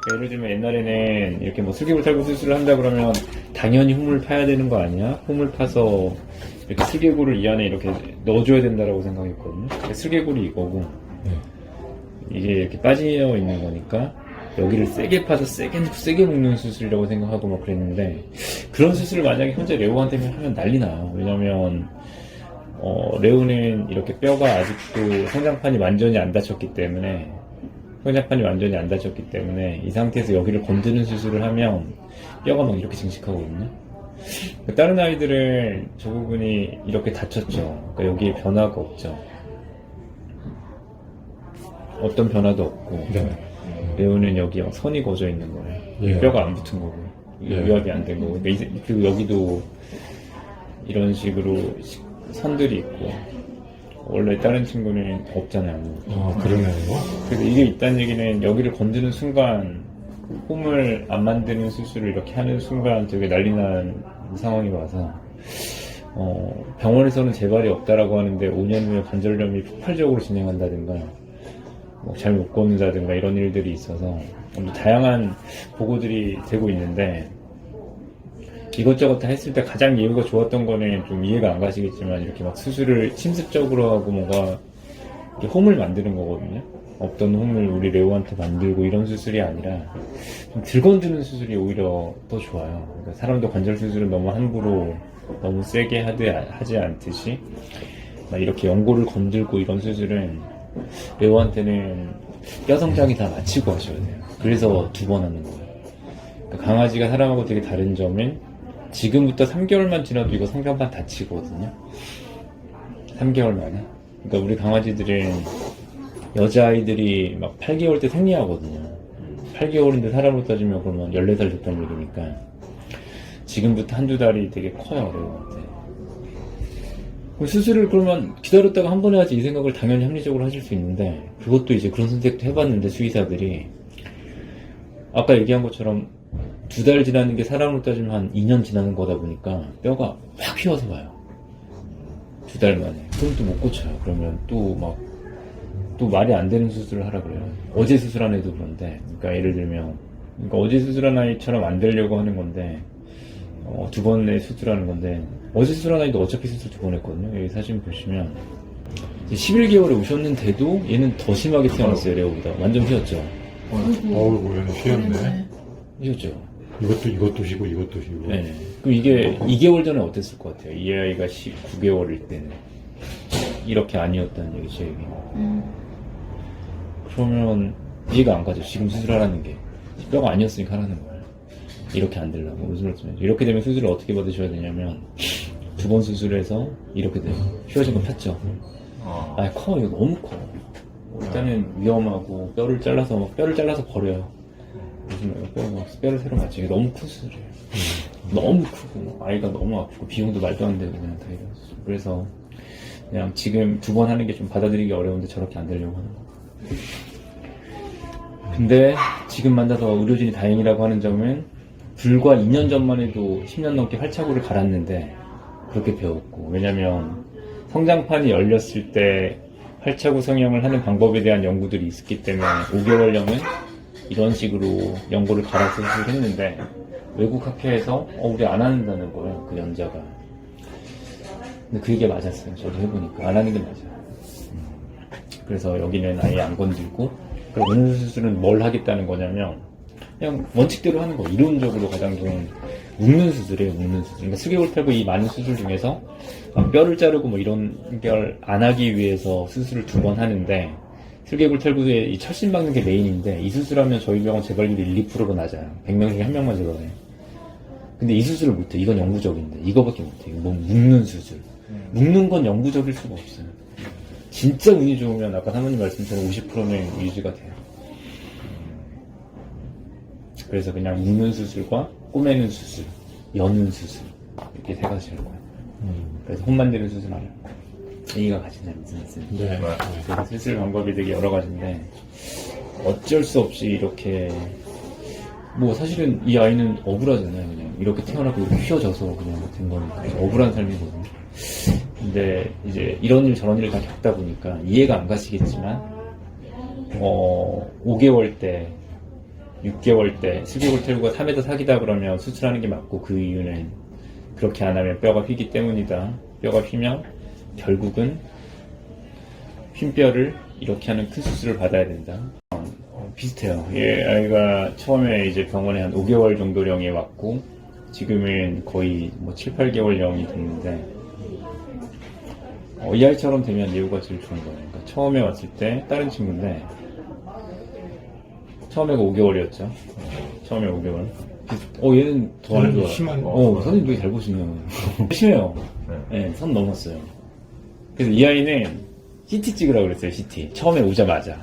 그러니까 예를 들면 옛날에는 이렇게 뭐 슬개골 탈구 수술을 한다 그러면 당연히 홈을 파야 되는 거 아니야? 홈을 파서 이렇게 슬개골을 이 안에 이렇게 넣어줘야 된다라고 생각했거든요. 그러니까 슬개골이 이거고 이게 이렇게 빠져 있는 거니까 여기를 세게 파서 세게 묶는 수술이라고 생각하고 막 그랬는데 그런 수술을 만약에 현재 레오한테 하면 난리 나요. 왜냐면 레오는 이렇게 뼈가 아직도 성장판이 완전히 안 닫혔기 때문에 이 상태에서 여기를 건드는 수술을 하면 뼈가 막 이렇게 증식하거든요. 다른 아이들은 저 부분이 이렇게 닫혔죠. 그러니까 여기에 변화가 없죠. 어떤 변화도 없고 레오는 여기 막 선이 거져 있는 거예요. 예. 뼈가 안 붙은 거고 유압이 안 된 거고 그리고 여기도 이런 식으로 선들이 있고 원래 다른 친구는 없잖아요. 그러네요. 그래서 이게 있다는 얘기는 여기를 건드는 순간 홈을 안 만드는 수술을 이렇게 하는 순간 되게 난리난 상황이 와서 병원에서는 재발이 없다라고 하는데 5년 후에 관절염이 폭발적으로 진행한다든가 뭐 잘 못 걷는다든가 이런 일들이 있어서 다양한 보고들이 되고 있는데 이것저것 다 했을 때 가장 이유가 좋았던 거는 좀 이해가 안 가시겠지만 이렇게 막 수술을 침습적으로 하고 뭔가 이렇게 홈을 만드는 거거든요. 없던 홈을 우리 레오한테 만들고 이런 수술이 아니라 좀 들건드는 수술이 오히려 더 좋아요. 그러니까 사람도 관절 수술은 너무 함부로 너무 세게 하지 않듯이 막 이렇게 연골을 건들고 이런 수술은 레오한테는 뼈 성장이 다 마치고 하셔야 돼요. 그래서 2번 하는 거예요. 그러니까 강아지가 사람하고 되게 다른 점은 지금부터 3개월만 지나도 이거 성장판 닫히거든요. 3개월 만에. 그러니까 우리 강아지들은 여자아이들이 막 8개월 때 생리하거든요. 8개월인데 사람으로 따지면 그러면 14살 됐다는 얘기니까 지금부터 한두 달이 되게 커요, 레오한테. 수술을 그러면 기다렸다가 한 번에 하지 이 생각을 당연히 합리적으로 하실 수 있는데 그것도 이제 그런 선택도 해봤는데 수의사들이 아까 얘기한 것처럼 2달 지나는 게 사람으로 따지면 한 2년 지나는 거다 보니까 뼈가 확 휘어서 와요. 2달 만에. 그럼 또 못 고쳐요. 그러면 또 말이 안 되는 수술을 하라 그래요. 어제 수술한 애도 그런데, 그러니까 예를 들면, 어제 수술한 아이처럼 안 되려고 하는 건데, 2번에 수술하는 건데, 어제 수술한 아이도 어차피 수술 2번 했거든요. 여기 사진 보시면, 11개월에 오셨는데도 얘는 더 심하게 태어났어요, 레오보다. 완전 휘었죠. 어우, 얘는 휘었네. 휘었죠. 이것도 쉬고, 이것도 쉬고. 네. 그럼 이게 2개월 전에 어땠을 것 같아요? 이 아이가 9개월일 때는. 이렇게 아니었다는 얘기죠, 이게. 그러면 이해가 안 가죠. 지금 수술하라는 게. 뼈가 아니었으니까 하라는 거예요. 이렇게 안 되려고. 무슨 말씀이죠? 이렇게 되면 수술을 어떻게 받으셔야 되냐면, 2번 수술해서 이렇게 돼요. 휘어진 거 폈죠? 커. 이거 너무 커. 일단은 위험하고, 뼈를 잘라서 버려요. 무슨 말이에요? 뼈를 새로 맞추기 너무 큰 수술이에요. 너무 크고, 아이가 너무 아프고, 비용도 말도 안 되고, 그냥 다 이런 수술. 그래서, 그냥 지금 2번 하는 게 좀 받아들이기 어려운데 저렇게 안 되려고 하는 거. 근데 지금 만나서 의료진이 다행이라고 하는 점은 불과 2년 전만 해도 10년 넘게 활착으로 갈았는데 그렇게 배웠고, 왜냐면 성장판이 열렸을 때 활착후 성형을 하는 방법에 대한 연구들이 있었기 때문에 5개월령은 이런 식으로 연골을 갈아서 수술을 했는데 외국 학회에서 우리 안 한다는 거예요, 그 연자가. 근데 그게 맞았어요. 저도 해보니까 안 하는 게 맞아요. 그래서 여기는 아예 안 건들고, 그리고 오늘 수술은 뭘 하겠다는 거냐면 그냥 원칙대로 하는 거. 이론적으로 가장 좋은 묶는 수술이에요. 묶는 수술. 그러니까 슬개골 탈구 이 많은 수술 중에서 뼈를 자르고 뭐 이런 걸 안 하기 위해서 수술을 2번 하는데 슬개골 탈구에 이 철심 박는 게 메인인데 이 수술하면 저희 병원 재발률이 1~2%가 낮아요. 100명 중에 1명만 재발해요. 근데 이 수술을 못해. 이건 영구적인데 이거밖에 못해. 뭐 묶는 수술. 묶는 건 영구적일 수가 없어요. 진짜 운이 좋으면 아까 사모님 말씀처럼 50%는 유지가 돼요. 그래서 그냥 묶는 수술과 꼬매는 수술, 여는 수술 이렇게 3가지일 거예요. 그래서 홈 만드는 수술 안 하고 A가 가진 무슨 말씀이죠? 네. 그래서 수술 방법이 되게 여러 가지인데 어쩔 수 없이 이렇게 뭐 사실은 이 아이는 억울하잖아요. 그냥 이렇게 태어나고 이렇게 휘어져서 그냥 된 거니까 억울한 삶이거든요. 근데 이제 이런 일 저런 일을 다 겪다 보니까 이해가 안 가시겠지만 5개월 때 6개월대 슬개골 털고가 3에서 사기다 그러면 수술하는 게 맞고, 그 이유는 그렇게 안 하면 뼈가 휘기 때문이다. 뼈가 휘면 결국은 휜뼈를 이렇게 하는 큰 수술을 받아야 된다. 비슷해요. 예, 아이가 처음에 이제 병원에 한 5개월 정도령에 왔고, 지금은 거의 뭐 7, 8개월령이 됐는데, 이 아이처럼 되면 예후가 제일 좋은 거예요. 그러니까 처음에 왔을 때 다른 친구인데, 처음에가 5개월이었죠. 처음에 5개월. 얘는 더 안 좋아. 심한 선생님 되게 잘 보시네요. 심해요. 네, 선 넘었어요. 그래서 이 아이는 CT 찍으라고 그랬어요, CT. 처음에 오자마자.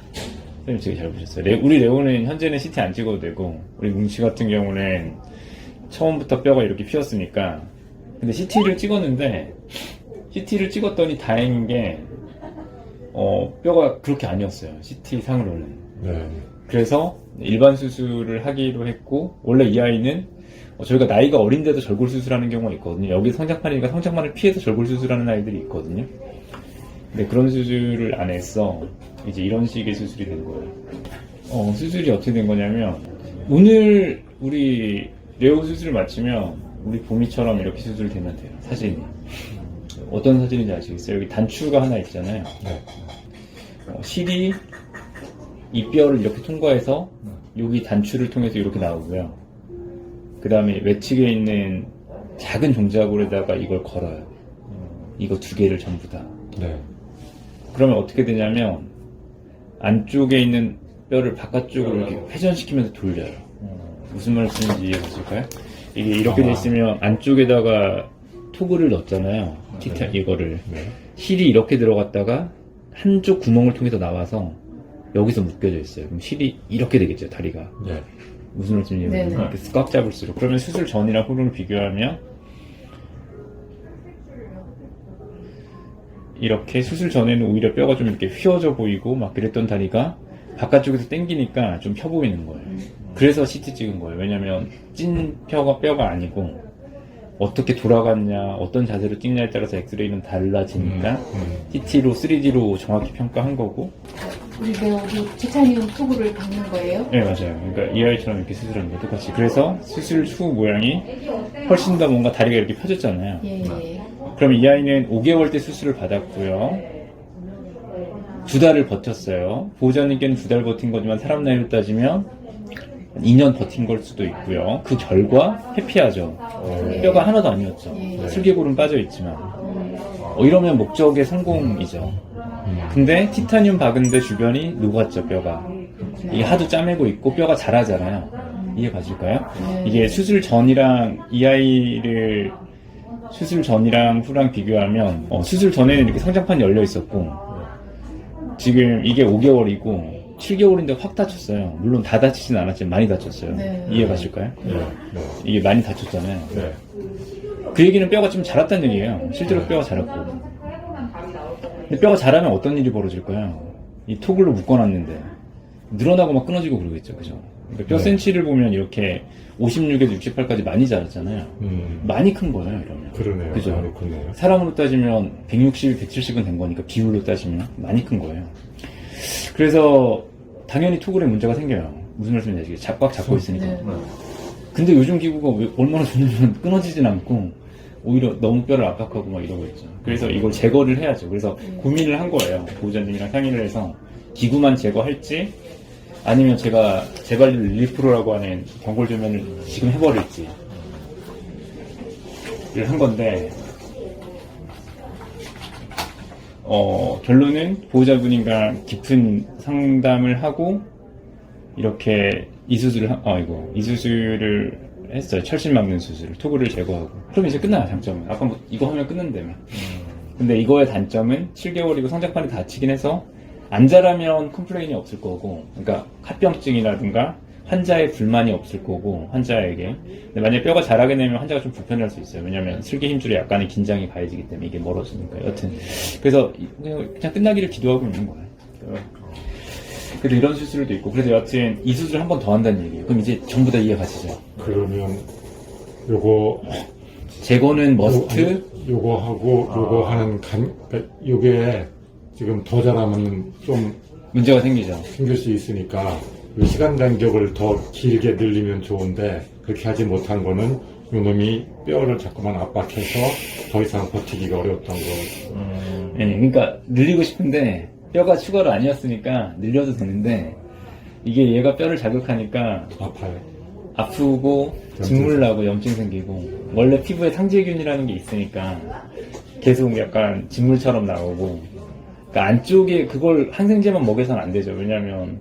선생님 되게 잘 보셨어요. 우리 레오는 현재는 CT 안 찍어도 되고, 우리 뭉치 같은 경우는 처음부터 뼈가 이렇게 휘었으니까. 근데 CT를 찍었는데, CT를 찍었더니 다행인 게, 뼈가 그렇게 아니었어요. CT 상으로는. 네. 그래서 일반 수술을 하기로 했고, 원래 이 아이는 저희가 나이가 어린데도 절골 수술하는 경우가 있거든요. 여기 성장판이니까 성장판을 피해서 절골 수술하는 아이들이 있거든요. 근데 그런 수술을 안 했어. 이제 이런 식의 수술이 된 거예요. 수술이 어떻게 된 거냐면, 오늘 우리 레오 수술을 마치면 우리 봄이처럼 이렇게 수술되면 돼요. 사진이. 어떤 사진인지 아시겠어요? 여기 단추가 하나 있잖아요. 네. 실이 이 뼈를 이렇게 통과해서 여기 단추를 통해서 이렇게 나오고요. 그 다음에 외측에 있는 작은 종자골에다가 이걸 걸어요. 이거 두 개를 전부 다. 네. 그러면 어떻게 되냐면 안쪽에 있는 뼈를 바깥쪽으로 이렇게 회전시키면서 돌려요. 무슨 말씀인지 이해하실까요? 이게 이렇게 돼 있으면 안쪽에다가 토그를 넣었잖아요. 티탄 이거를. 네. 실이 이렇게 들어갔다가 한쪽 구멍을 통해서 나와서 여기서 묶여져 있어요. 그럼 실이 이렇게 되겠죠, 다리가. 네. 무슨 말씀인지 네네. 이렇게 꽉 잡을수록. 그러면 수술 전이랑 후를 비교하면 이렇게 수술 전에는 오히려 뼈가 좀 이렇게 휘어져 보이고 막 그랬던 다리가 바깥쪽에서 당기니까 좀 펴 보이는 거예요. 그래서 CT 찍은 거예요. 왜냐면 찐 뼈가 아니고 어떻게 돌아갔냐, 어떤 자세로 찍냐에 따라서 엑스레이는 달라지니까 CT로 3D로 정확히 평가한 거고. 우리 배우도 티타늄 투구를 박는 거예요? 네, 맞아요. 그러니까 이 아이처럼 이렇게 수술하는 거 똑같이. 그래서 수술 후 모양이 훨씬 더 뭔가 다리가 이렇게 펴졌잖아요. 예, 예. 그럼 이 아이는 5개월 때 수술을 받았고요. 2달을 버텼어요. 보호자님께는 2달 버틴 거지만 사람 나이로 따지면 2년 버틴 걸 수도 있고요. 그 결과 해피하죠. 뼈가 하나도 아니었죠. 예. 슬개골은 빠져있지만. 이러면 목적의 성공이죠. 근데 티타늄 박은데 주변이 녹았죠, 뼈가. 이게 하도 짜매고 있고 뼈가 자라잖아요. 이해 가실까요? 이게 수술 전이랑 이 아이를 수술 전이랑 후랑 비교하면 수술 전에는 이렇게 성장판이 열려 있었고 지금 이게 5개월이고 7개월인데 확 다쳤어요. 물론 다 다치진 않았지만 많이 다쳤어요. 네. 이해 가실까요? 네. 네. 이게 많이 다쳤잖아요. 네. 그 얘기는 뼈가 좀 자랐다는 얘기예요. 실제로 뼈가 자랐고. 근데 뼈가 자라면 어떤 일이 벌어질까요? 이 토글로 묶어놨는데 늘어나고 막 끊어지고 그러겠죠, 그죠? 그러니까 뼈 네. 센치를 보면 이렇게 56에서 68까지 많이 자랐잖아요. 많이 큰 거예요, 이러면. 그러네요. 그죠? 많이 컸네요. 사람으로 따지면 160, 170은 된 거니까 비율로 따지면 많이 큰 거예요. 그래서 당연히 토글에 문제가 생겨요. 무슨 말씀인지 아시겠죠? 꽉 잡고 있으니까. 네. 근데 요즘 기구가 얼마나 좋냐면 끊어지진 않고 오히려 너무 뼈를 압박하고 막 이러고 있죠. 그래서 이걸 제거를 해야죠. 그래서 고민을 한 거예요. 보호자님이랑 상의를 해서 기구만 제거할지 아니면 제가 재발률 1%라고 하는 경골조면을 지금 해버릴지 를 한 건데 결론은 보호자분이랑 깊은 상담을 하고 이렇게 이 수술을 했어요. 철심 막는 수술, 토글을 제거하고. 그럼 이제 끝나요, 장점은. 아까 뭐 이거 하면 끝난다며. 근데 이거의 단점은 7개월이고 성장판이 다치긴 해서 안 자라면 컴플레인이 없을 거고, 그러니까 합병증이라든가 환자의 불만이 없을 거고, 환자에게. 근데 만약에 뼈가 자라게 되면 환자가 좀 불편할 수 있어요. 왜냐면 슬개 힘줄에 약간의 긴장이 가해지기 때문에 이게 멀어지니까. 여튼. 그래서 그냥 끝나기를 기도하고 있는 거예요. 그래도 이런 수술도 있고, 그래서 여튼 이 수술을 한 번 더 한다는 얘기예요. 그럼 이제 전부 다 이해 가시죠? 그러면 요거 제거는 머스트. 요거 하고 요거 하는 그러니까 요게 지금 더 잘하면 좀 문제가 생기죠. 생길 수 있으니까 그 시간 간격을 더 길게 늘리면 좋은데 그렇게 하지 못한 거는 요놈이 뼈를 자꾸만 압박해서 더 이상 버티기가 어려웠던 거. 네, 그러니까 늘리고 싶은데 뼈가 추가로 아니었으니까 늘려도 되는데 이게 얘가 뼈를 자극하니까 아파요. 아프고 진물 나고 염증 생기고 원래 피부에 상재균이라는 게 있으니까 계속 약간 진물처럼 나오고 그러니까 안쪽에 그걸 항생제만 먹여서는 안 되죠. 왜냐면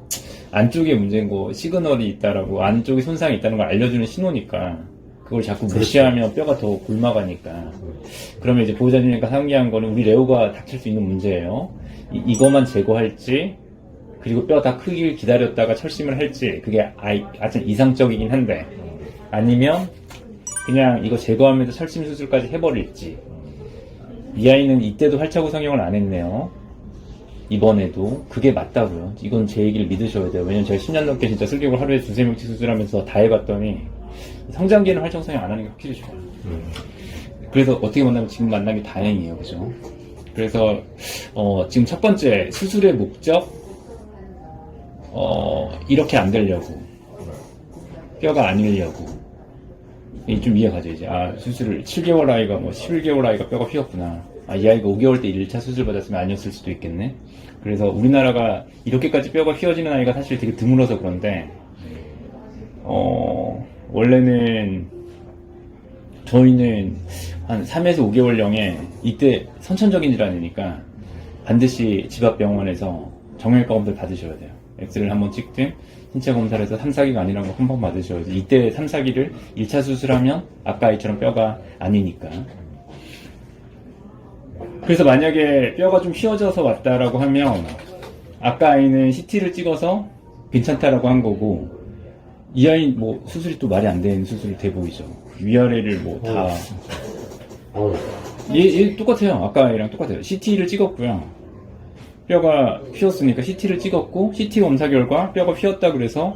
안쪽에 문제인 거 시그널이 있다라고 안쪽에 손상이 있다는 걸 알려주는 신호니까 그걸 자꾸 무시하면 뼈가 더 굶어가니까 그러면 이제 보호자님과 상의한 거는 우리 레오가 닥칠 수 있는 문제예요. 이거만 제거할지 그리고 뼈 다 크길 기다렸다가 철심을 할지 그게 아주 이상적이긴 한데 아니면 그냥 이거 제거하면서 철심 수술까지 해버릴지. 이 아이는 이때도 활차구 성형을 안 했네요. 이번에도 그게 맞다고요. 이건 제 얘기를 믿으셔야 돼요. 왜냐면 제가 10년 넘게 진짜 슬개골 하루에 2-3명씩 수술하면서 다 해봤더니 성장기에는 활차구 성형 안 하는 게 확실히 좋아요. 그래서 어떻게 만나면 지금 만난 게 다행이에요. 그죠? 그래서 지금 첫 번째 수술의 목적 이렇게 안 되려고 뼈가 아니려고 좀 이해 가죠. 이제 수술을 7개월 아이가 11개월 아이가 뼈가 휘었구나. 이 아이가 5개월 때 1차 수술 받았으면 아니었을 수도 있겠네. 그래서 우리나라가 이렇게까지 뼈가 휘어지는 아이가 사실 되게 드물어서 그런데 원래는 저희는 한 3에서 5개월령에 이때 선천적인 질환이니까 반드시 집 앞 병원에서 정형외과 검사를 받으셔야 돼요. 엑스를 한번 찍든 신체 검사를 해서 3-4기가 아니라는 거 한 번 받으셔야지. 이때 3-4기를 1차 수술하면 아까 아이처럼 뼈가 아니니까. 그래서 만약에 뼈가 좀 휘어져서 왔다라고 하면 아까 아이는 CT를 찍어서 괜찮다라고 한 거고 이 아이 수술이 또 말이 안 되는 수술이 돼 보이죠. 위아래를 다 얘 똑같아요. 아까 아이랑 똑같아요. CT를 찍었고요. 뼈가 휘었으니까 CT를 찍었고 CT 검사 결과 뼈가 휘었다 그래서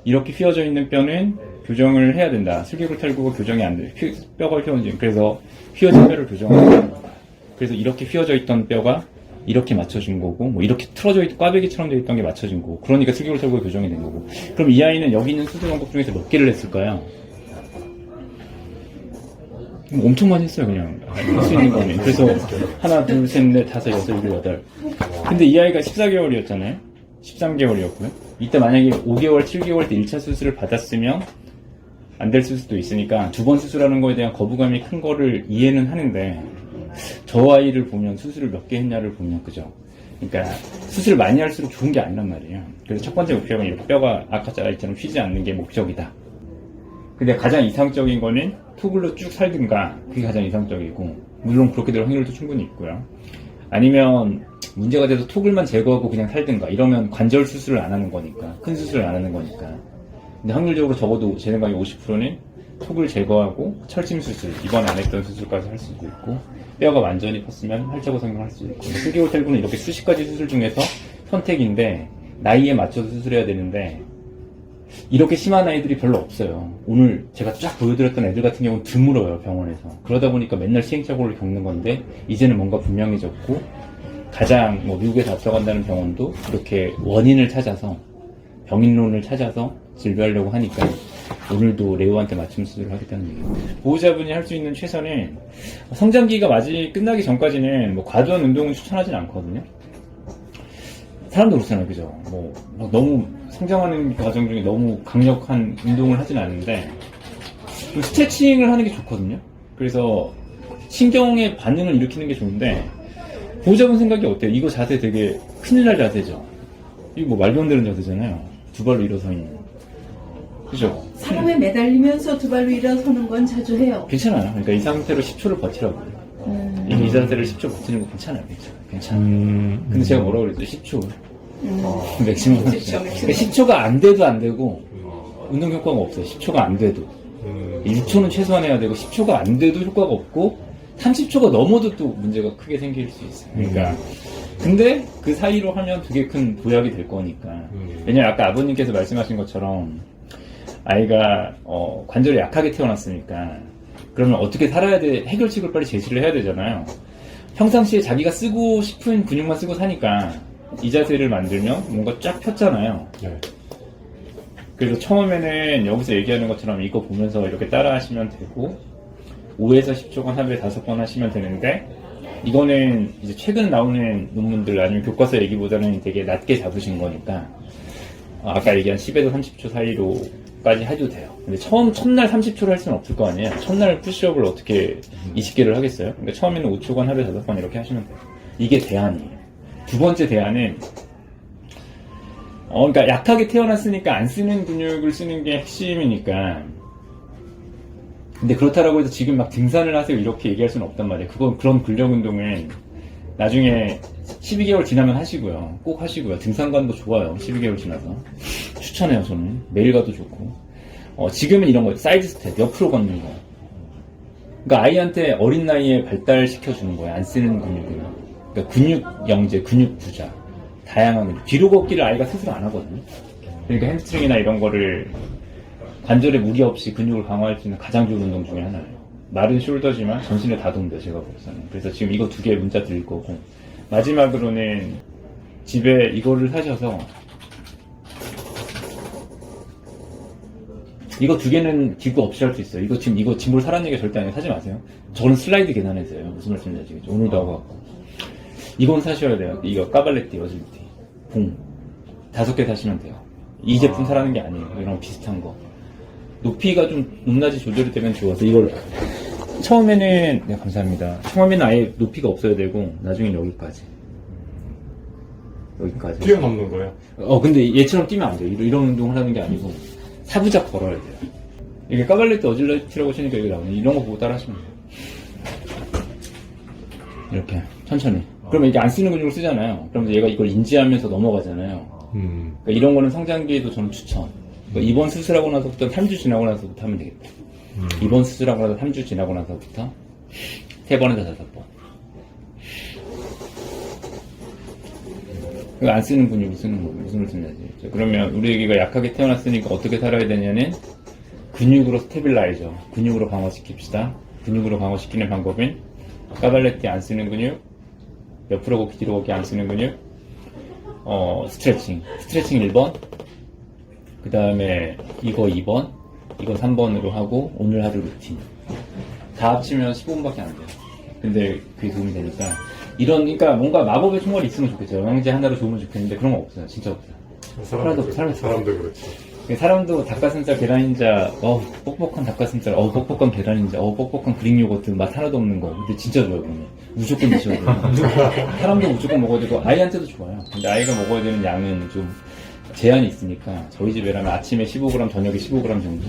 이렇게 휘어져 있는 뼈는 교정을 해야 된다. 슬개골 탈구가 교정이 안 돼. 뼈가 휘어진 그래서 휘어진 뼈를 교정하는 거다. 그래서 이렇게 휘어져 있던 뼈가 이렇게 맞춰진 거고 이렇게 틀어져 있던 꽈배기처럼 되어 있던 게 맞춰진 거고 그러니까 슬개골 탈구가 교정이 된 거고 그럼 이 아이는 여기 있는 수술 방법 중에서 몇 개를 했을까요? 엄청 많이 했어요. 그냥 할 수 있는 거는. 그래서 하나, 둘, 셋, 넷, 다섯, 여섯, 일곱, 여덟. 근데 이 아이가 14개월이었잖아요. 13개월이었고요. 이때 만약에 5개월, 7개월 때 1차 수술을 받았으면 안 될 수도 있으니까 2번 수술하는 거에 대한 거부감이 큰 거를 이해는 하는데 저 아이를 보면 수술을 몇 개 했냐를 보면 그죠. 그러니까 수술을 많이 할수록 좋은 게 아니란 말이에요. 그래서 첫 번째 목표는 이렇게 뼈가 아까 아이처럼 휘지 않는 게 목적이다. 근데 가장 이상적인 거는 토글로 쭉 살든가 그게 가장 이상적이고 물론 그렇게 될 확률도 충분히 있고요. 아니면 문제가 돼서 토글만 제거하고 그냥 살든가 이러면 관절 수술을 안 하는 거니까 큰 수술을 안 하는 거니까 근데 확률적으로 적어도 제 생각에 50%는 토글 제거하고 철심 수술 이번 안 했던 수술까지 할 수도 있고 뼈가 완전히 컸으면 활차구 성형할 수도 있고 슬개골 탈구는 이렇게 수십 가지 수술 중에서 선택인데 나이에 맞춰서 수술해야 되는데 이렇게 심한 아이들이 별로 없어요. 오늘 제가 쫙 보여드렸던 애들 같은 경우는 드물어요, 병원에서. 그러다 보니까 맨날 시행착오를 겪는 건데, 이제는 뭔가 분명해졌고, 가장 미국에서 앞서간다는 병원도 이렇게 원인을 찾아서, 병인론을 찾아서 진료하려고 하니까, 오늘도 레오한테 맞춤 수술을 하겠다는 얘기예요. 보호자분이 할 수 있는 최선은, 성장기가 끝나기 전까지는 과도한 운동은 추천하진 않거든요. 사람도 그렇잖아요, 그죠? 너무 성장하는 과정 중에 너무 강력한 운동을 하진 않는데, 좀 스트레칭을 하는 게 좋거든요? 그래서, 신경의 반응을 일으키는 게 좋은데, 보호자분 생각이 어때요? 이거 자세 되게 큰일 날 자세죠? 이거 말도 안 되는 자세잖아요. 두 발로 일어서 있는. 그죠? 사람에 매달리면서 두 발로 일어서는 건 자주 해요. 괜찮아요. 그러니까 이 상태로 10초를 버티라고요. 이 자세를 10초 버티는 거 괜찮아요. 괜찮아요. 근데 제가 뭐라고 그랬죠? 10초. 맥시멈. 그러니까 10초가 안 돼도 안 되고, 운동 효과가 없어요. 10초가 안 돼도. 1초는 최소한 해야 되고, 10초가 안 돼도 효과가 없고, 30초가 넘어도 또 문제가 크게 생길 수 있어요. 그러니까. 근데 그 사이로 하면 되게 큰 보약이 될 거니까. 왜냐면 아까 아버님께서 말씀하신 것처럼, 아이가, 관절이 약하게 태어났으니까, 그러면 어떻게 살아야 돼? 해결책을 빨리 제시를 해야 되잖아요. 평상시에 자기가 쓰고 싶은 근육만 쓰고 사니까 이 자세를 만들면 뭔가 쫙 폈잖아요. 네. 그래서 처음에는 여기서 얘기하는 것처럼 이거 보면서 이렇게 따라 하시면 되고 5에서 10초간 하루에 5번 하시면 되는데 이거는 이제 최근 나오는 논문들 아니면 교과서 얘기보다는 되게 낮게 잡으신 거니까 아까 얘기한 10에서 30초 사이로까지 해도 돼요. 근데 첫날 30초를 할 수는 없을 거 아니에요. 첫날 푸시업을 어떻게 20개를 하겠어요? 근데 처음에는 5초간 하루에 5번 이렇게 하시면 돼요. 이게 대안이에요. 두 번째 대안은 그러니까 약하게 태어났으니까 안 쓰는 근육을 쓰는 게 핵심이니까. 근데 그렇다라고 해서 지금 막 등산을 하세요 이렇게 얘기할 수는 없단 말이에요. 그런 근력 운동은 나중에 12개월 지나면 하시고요. 꼭 하시고요. 등산관도 좋아요. 12개월 지나서. 추천해요, 저는. 매일 가도 좋고. 지금은 이런 거, 사이드 스텝, 옆으로 걷는 거. 그러니까 아이한테 어린 나이에 발달시켜주는 거예요. 안 쓰는 근육을. 그러니까 근육 영재, 근육 부자. 다양한 근육. 뒤로 걷기를 아이가 스스로 안 하거든요. 그러니까 햄스트링이나 이런 거를 관절에 무리 없이 근육을 강화할 수 있는 가장 좋은 운동 중에 하나예요. 말은 숄더지만 전신에 다 돈대요, 제가 보고서는. 그래서 지금 이거 2개 문자 드릴 거고. 마지막으로는 집에 이거를 사셔서 이거 2개는 기구 없이 할 수 있어요. 이거 짐으로 사라는 얘기가 절대 아니에요. 사지 마세요. 저는 슬라이드 계단에서요. 무슨 말씀인지 아시겠죠? 오늘도 하고 왔고. 이건 사셔야 돼요. 이거 까발레띠, 어질띠, 봉. 5개 사시면 돼요. 이 제품 사라는 게 아니에요. 이런 비슷한 거. 높이가 좀 높낮이 조절이 되면 좋아서 이걸 처음에는 네 감사합니다. 처음에는 아예 높이가 없어야 되고 나중엔 여기까지 뛰어넘는 거예요. 근데 얘처럼 뛰면 안 돼요. 이런 운동을 하는 게 아니고 사부작 걸어야 돼요. 이게 까발레트 어질러티라고 치니까 여기 나오네. 이런 거 보고 따라 하시면 돼요. 이렇게 천천히. 그러면 이게 안 쓰는 근육을 쓰잖아요. 그러면 얘가 이걸 인지하면서 넘어가잖아요. 그러니까 이런 거는 성장기에도 저는 추천. 그러니까 이번 수술하고 나서부터 3주 지나고 나서부터 하면 되겠다. 이번 수술하고 나서 3주 지나고 나서부터 3번에서 5번. 안 쓰는 근육을 쓰는 거 무슨 말씀이지? 그러면 우리 애기가 약하게 태어났으니까 어떻게 살아야 되냐는 근육으로 스테빌라이저, 근육으로 강화시킵시다. 근육으로 강화시키는 방법은 까발레띠 안 쓰는 근육, 옆으로 걷기 뒤로 걷기 안 쓰는 근육, 스트레칭 1번, 그 다음에 이거 2번, 이거 3번으로 하고 오늘 하루 루틴 다 합치면 15분밖에 안 돼요. 근데 그게 도움이 되니까 그러니까 뭔가 마법의 총알이 있으면 좋겠죠. 영양제 하나로 좋으면 좋겠는데 그런 거 없어요. 진짜 없어요. 사람도 그렇지. 사람도 닭가슴살 계란인자, 뻑뻑한 닭가슴살, 뻑뻑한 계란인자, 뻑뻑한 그릭 요거트 맛 하나도 없는 거. 근데 진짜 좋아요, 그러면. 무조건 드셔야 돼요. 사람도 무조건 먹어야 되고, 아이한테도 좋아요. 근데 아이가 먹어야 되는 양은 좀 제한이 있으니까, 저희 집에라면 아침에 15g, 저녁에 15g 정도?